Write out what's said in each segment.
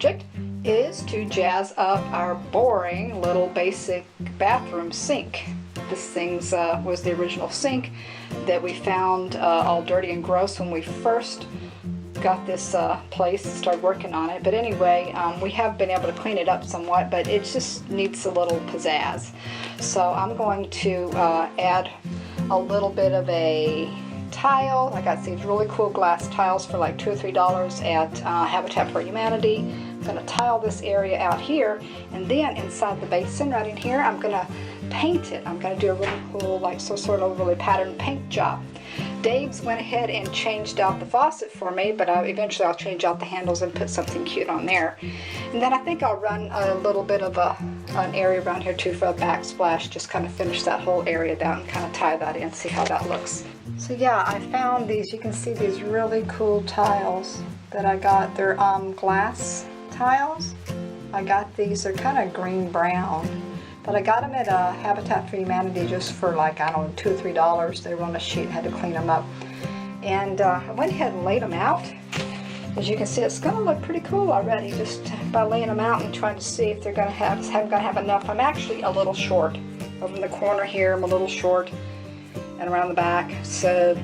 project is to jazz up our boring little basic bathroom sink. This thing's was the original sink that we found all dirty and gross when we first got this place and started working on it. But anyway, we have been able to clean it up somewhat, but it just needs a little pizzazz. So I'm going to add a little bit of a tile. I got these really cool glass tiles for like $2 or $3 at Habitat for Humanity. I'm going to tile this area out here, and then inside the basin right in here I'm going to paint it. I'm going to do a really cool, like sort of really patterned paint job. Dave's went ahead and changed out the faucet for me, but eventually I'll change out the handles and put something cute on there. And then I think I'll run a little bit of an area around here too for a backsplash, just kind of finish that whole area down and kind of tie that in, see how that looks. So yeah, I found these, you can see these really cool tiles that I got. They're glass tiles. I got these, they're kind of green-brown. But I got them at Habitat for Humanity just for like, I don't know, $2 or $3. They were on a sheet and had to clean them up. And I went ahead and laid them out. As you can see, it's going to look pretty cool already just by laying them out and trying to see if they're going to have enough. I'm actually a little short. Over in the corner here, I'm a little short. And around the back. So,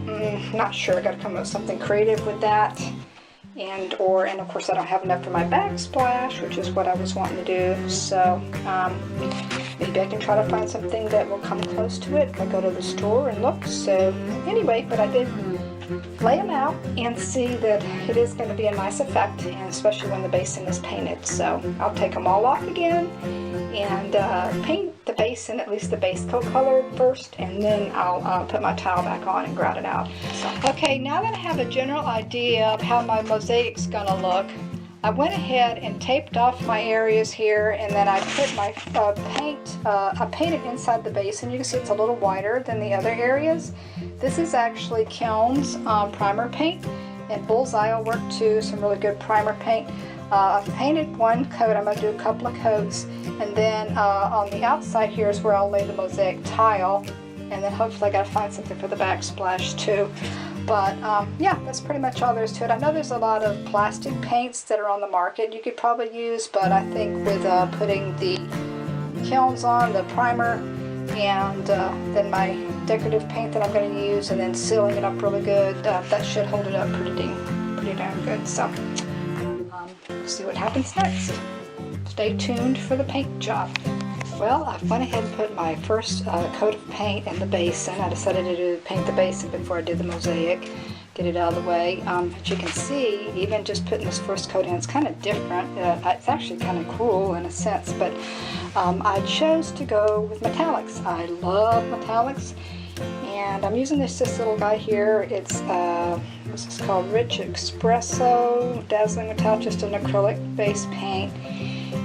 not sure. I got to come up with something creative with that. And of course I don't have enough for my backsplash, which is what I was wanting to do. So maybe I can try to find something that will come close to it if I go to the store and look. So anyway, but I did lay them out and see that it is going to be a nice effect, and especially when the basin is painted. So I'll take them all off again and paint the basin, at least the base coat color first, and then I'll put my tile back on and grout it out. So, okay, now that I have a general idea of how my mosaic's gonna look, I went ahead and taped off my areas here, and then I put my paint, I painted inside the basin. You can see it's a little wider than the other areas. This is actually Kiln's primer paint, and Bullseye will work too, some really good primer paint. I've painted one coat. I'm going to do a couple of coats, and then on the outside here is where I'll lay the mosaic tile, and then hopefully I got to find something for the backsplash too. But yeah, that's pretty much all there is to it. I know there's a lot of plastic paints that are on the market you could probably use, but I think with putting the Kilns on, the primer, and then my decorative paint that I'm going to use, and then sealing it up really good, that should hold it up pretty darn good. So see what happens next. Stay tuned for the paint job. Well, I went ahead and put my first coat of paint in the basin. I decided to paint the basin before I did the mosaic, get it out of the way. As you can see, even just putting this first coat in, it's kind of different. It's actually kind of cool in a sense, but I chose to go with metallics. I love metallics, and I'm using this little guy here. It's this is called Rich Espresso Dazzling Metallic, just an acrylic base paint.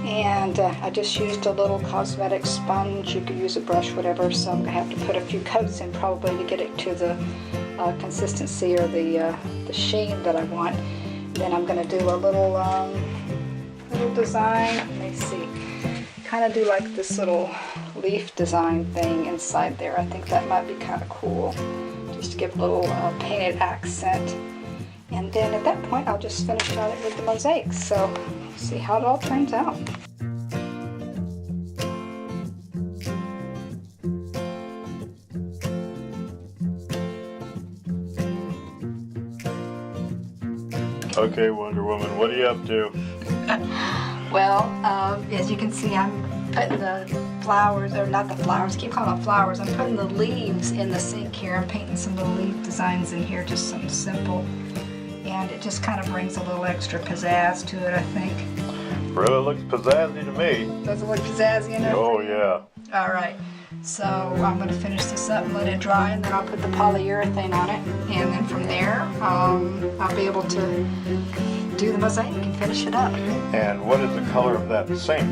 And I just used a little cosmetic sponge. You could use a brush, whatever. So I'm gonna have to put a few coats in probably to get it to the consistency or the sheen that I want. And then I'm gonna do a little design. Let me see. Kind of do like this little leaf design thing inside there. I think that might be kind of cool, just to give a little painted accent. And then at that point, I'll just finish on it with the mosaics. So, see how it all turns out. Okay, Wonder Woman, what are you up to? Well, as you can see, I'm putting the flowers, or not the flowers, keep calling them flowers. I'm putting the leaves in the sink here. I'm painting some little leaf designs in here, just something simple. And it just kind of brings a little extra pizzazz to it, I think. Really looks pizzazzy to me. Does it look pizzazzy enough? Oh, yeah. All right. So I'm going to finish this up and let it dry, and then I'll put the polyurethane on it. And then from there, I'll be able to do the mosaic and finish it up. And what is the color of that sink?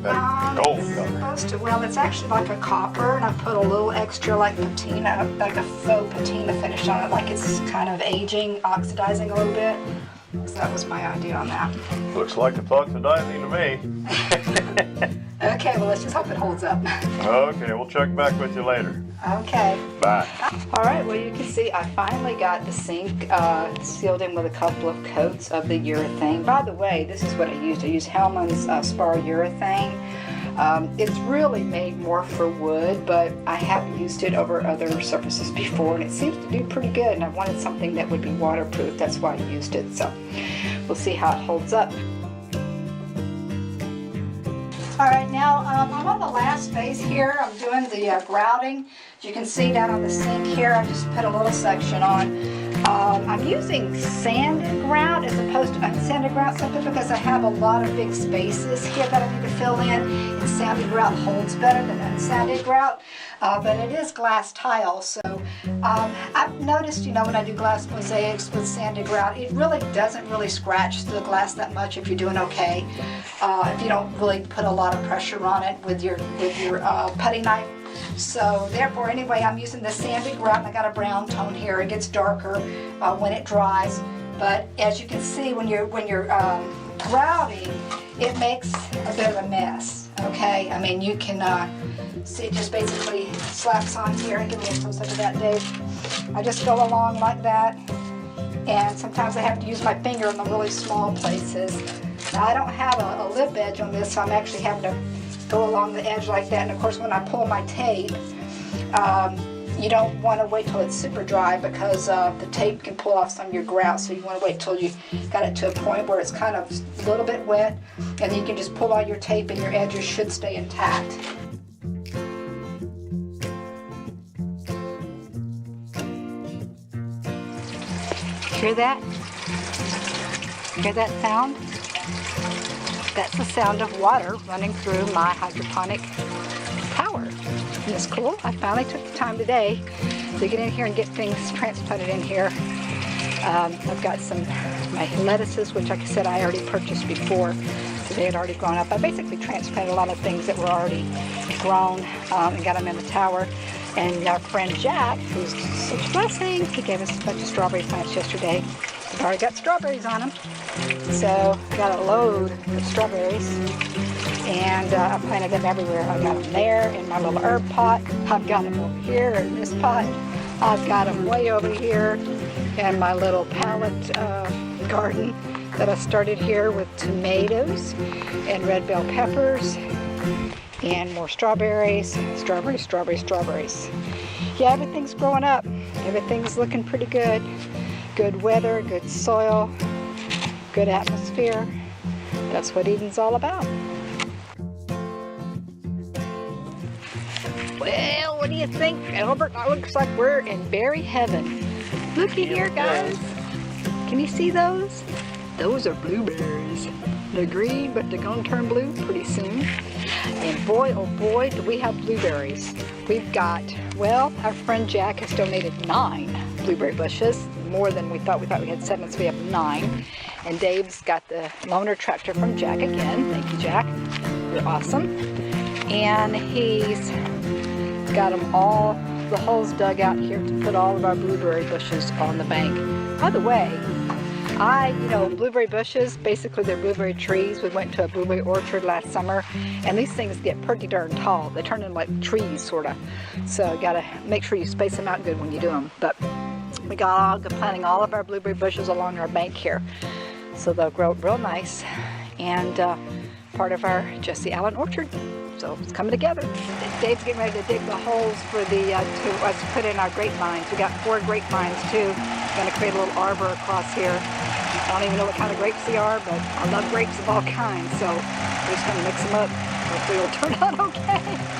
That gold It's color. supposed to, well, it's actually like a copper, and I put a little extra like patina, like a faux patina finish on it, like it's kind of aging, oxidizing a little bit. So that was my idea on that. Looks like it's oxidizing to me. Okay, well, let's just hope it holds up. Okay, we'll check back with you later. Okay. Bye. All right, well, you can see I finally got the sink sealed in with a couple of coats of the urethane. By the way, this is what I used. I used Hellman's spar urethane. It's really made more for wood, but I have used it over other surfaces before, and it seems to do pretty good, and I wanted something that would be waterproof. That's why I used it, so we'll see how it holds up. All right, now I'm on the last phase here. I'm doing the grouting. As you can see down on the sink here, I just put a little section on. I'm using sanded grout as opposed to unsanded grout simply because I have a lot of big spaces here that I need to fill in, and sanded grout holds better than unsanded grout, but it is glass tile, so I've noticed, you know, when I do glass mosaics with sanded grout, it really doesn't really scratch the glass that much if you're doing okay, if you don't really put a lot of pressure on it with your putty knife. So therefore, anyway, I'm using the sanded grout, and I got a brown tone here. It gets darker when it dries, but as you can see, when you're grouting, it makes a bit of a mess. Okay, I mean, you can see it just basically slaps on here. Give me a close up of that, Dave. I just go along like that, and sometimes I have to use my finger in the really small places. Now, I don't have a lip edge on this, so I'm actually having to go along the edge like that. And of course, when I pull my tape, you don't want to wait till it's super dry because the tape can pull off some of your grout, so you want to wait till you got it to a point where it's kind of a little bit wet, and you can just pull out your tape and your edges should stay intact. Hear that? Hear that sound? That's the sound of water running through my hydroponic tower. Isn't this cool? I finally took the time today to get in here and get things transplanted in here. I've got my lettuces, which like I said, I already purchased before, so they had already grown up. I basically transplanted a lot of things that were already grown and got them in the tower. And our friend Jack, who's such a blessing, he gave us a bunch of strawberry plants yesterday. We've already got strawberries on them. So I got a load of strawberries, and I planted them everywhere. I got them there in my little herb pot. I've got them over here in this pot. I've got them way over here in my little pallet garden that I started here with tomatoes and red bell peppers and more strawberries. Strawberries, strawberries, strawberries. Yeah, everything's growing up. Everything's looking pretty good. Good weather, good soil, good atmosphere. That's what Eden's all about. Well, what do you think, Albert? It looks like we're in berry heaven. Looky here, guys. Can you see those? Those are blueberries. They're green, but they're gonna turn blue pretty soon. And boy, oh boy, do we have blueberries. We've got, well, our friend Jack has donated 9 blueberry bushes. More than we thought. We thought we had 7, so we have 9. And Dave's got the loaner tractor from Jack again. Thank you, Jack. You're awesome. And he's got them all, the holes dug out here to put all of our blueberry bushes on the bank. By the way, blueberry bushes, basically they're blueberry trees. We went to a blueberry orchard last summer, and these things get pretty darn tall. They turn into like trees, sort of. So you gotta make sure you space them out good when you do them. But we got planting all of our blueberry bushes along our bank here, so they'll grow real nice, and part of our Jesse Allen orchard. So it's coming together. Dave's getting ready to dig the holes for to put in our grapevines. We got 4 grapevines too. Going to create a little arbor across here. I don't even know what kind of grapes they are, but I love grapes of all kinds. So we're just going to mix them up. Hopefully it'll turn out okay.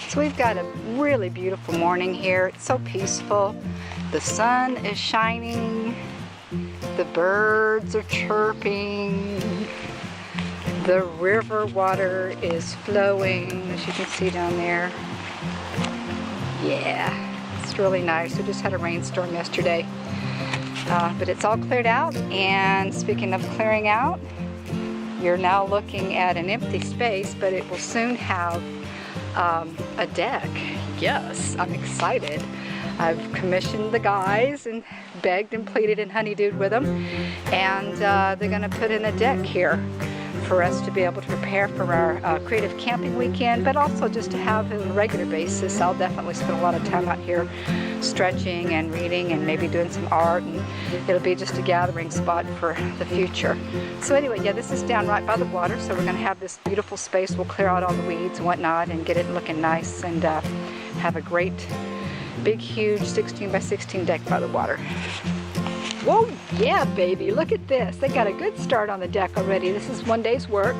So we've got a really beautiful morning here. It's so peaceful. The sun is shining. The birds are chirping. The river water is flowing, as you can see down there. Yeah, it's just really nice. We just had a rainstorm yesterday. But it's all cleared out, and speaking of clearing out, you're now looking at an empty space, but it will soon have a deck. Yes, I'm excited. I've commissioned the guys and begged and pleaded and honeydewed with them, and they're going to put in a deck here for us to be able to prepare for our creative camping weekend, but also just to have it on a regular basis. I'll definitely spend a lot of time out here stretching and reading and maybe doing some art, and it'll be just a gathering spot for the future. So anyway, yeah, this is down right by the water, so we're going to have this beautiful space. We'll clear out all the weeds and whatnot and get it looking nice, and have a great big huge 16 by 16 deck by the water. Whoa, yeah, baby, look at this. They got a good start on the deck already. This is one day's work.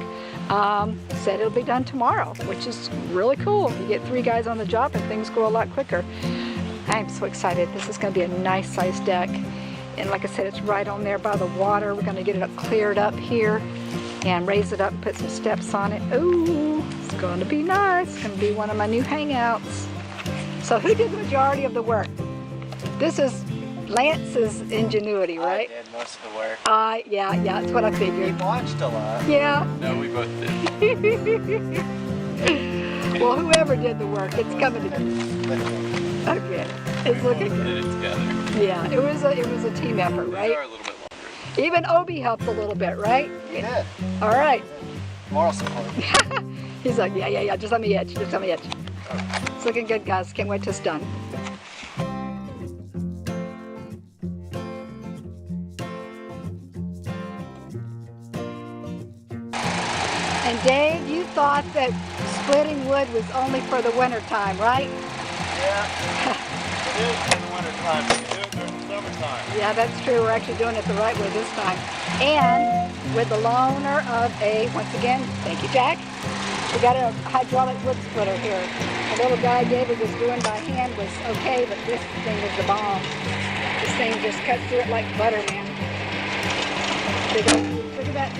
Said it'll be done tomorrow, which is really cool. You get 3 guys on the job and things go a lot quicker. I'm so excited. This is going to be a nice sized deck. And like I said, it's right on there by the water. We're going to get it cleared up here and raise it up and put some steps on it. Ooh, it's going to be nice. It's going to be one of my new hangouts. So who did the majority of the work? This is Lance's ingenuity, right? I did most of the work. Yeah, that's what I He figured. watched a lot. Yeah. No, we both did. Well, whoever did the work, it's coming to okay. It's looking We good. did it together. Yeah, it was a team effort, We right? are a little bit longer. Even Obi helped a little bit, right? He did. All right. Moral support. He's like, yeah, just on the edge, just on the edge. It's looking good, guys. Can't wait till it's done. And Dave, you thought that splitting wood was only for the winter time, right? Yeah. It is in the winter time. We do it during the summertime. Yeah, that's true. We're actually doing it the right way this time. And with the loaner of once again, thank you, Jack. We got a hydraulic wood splitter here. The little guy David was doing by hand was okay, but this thing was the bomb. This thing just cuts through it like butter, man. Look at that.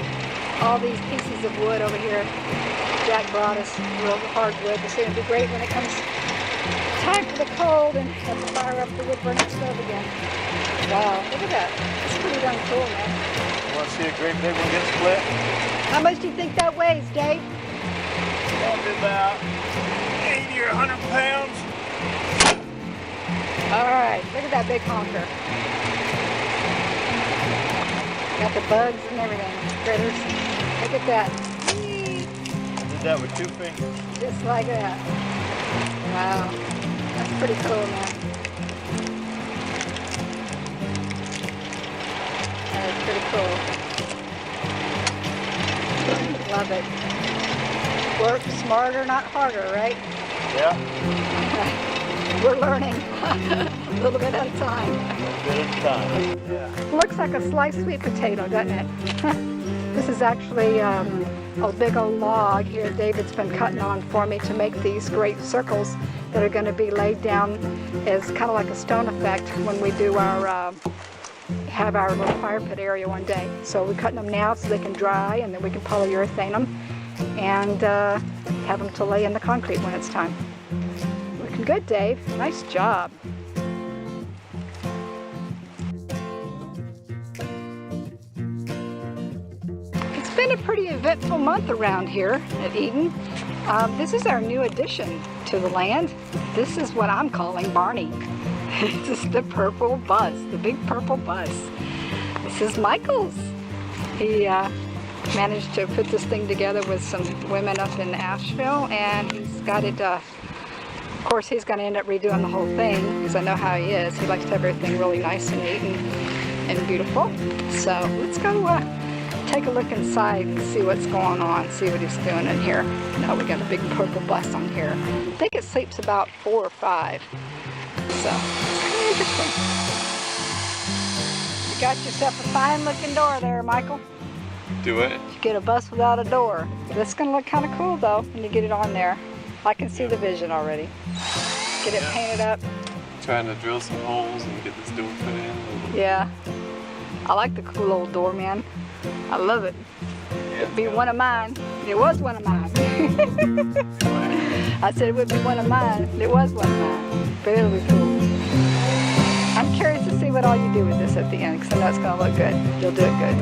All these pieces of wood over here. Jack brought us real hardwood. It's going to be great when it comes time for the cold and have to fire up the wood burning stove again. Wow, look at that. It's pretty darn cool, man. You want to see a great big one get split? How much do you think that weighs, Dave? Probably about 80 or 100 pounds. All right, look at that big honker. Got the bugs and everything, critters. Look at that. Whee! Did that with 2 fingers. Just like that. Wow, that's pretty cool, man. That is pretty cool. Love it. Work smarter, not harder, right? Yeah. We're learning a little bit at a time. A bit at a time. Yeah. Looks like a sliced sweet potato, doesn't it? This is actually a big old log here David's been cutting on for me to make these great circles that are going to be laid down as kind of like a stone effect when we do our have our little fire pit area one day. So we're cutting them now so they can dry, and then we can polyurethane them and have them to lay in the concrete when it's time. Looking good, Dave. Nice job. It's been a pretty eventful month around here at Eden. This is our new addition to the land. This is what I'm calling Barney. This is the purple bus, the big purple bus. This is Michael's. He managed to put this thing together with some women up in Asheville, and he's got it, of course he's going to end up redoing the whole thing, because I know how he is. He likes to have everything really nice and neat and beautiful. So let's go take a look inside and see what's going on, see what he's doing in here. Now we got a big purple bus on here. I think it sleeps about 4 or 5. So, interesting. You got yourself a fine looking door there, Michael. Do it. You get a bus without a door. That's gonna look kind of cool though when you get it on there. I can see the vision already. Get it painted up. Trying to drill some holes and get this door put in. Yeah. I like the cool old door, man. I love it. Yeah, It'd be one of mine. It was one of mine. I said it would be one of mine. It was one of mine. But it'll be cool. all you do with this at the end, because I know it's going to look good. You'll do it good.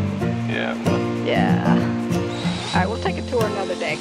Yeah, well. Yeah. All right, we'll take a tour another day.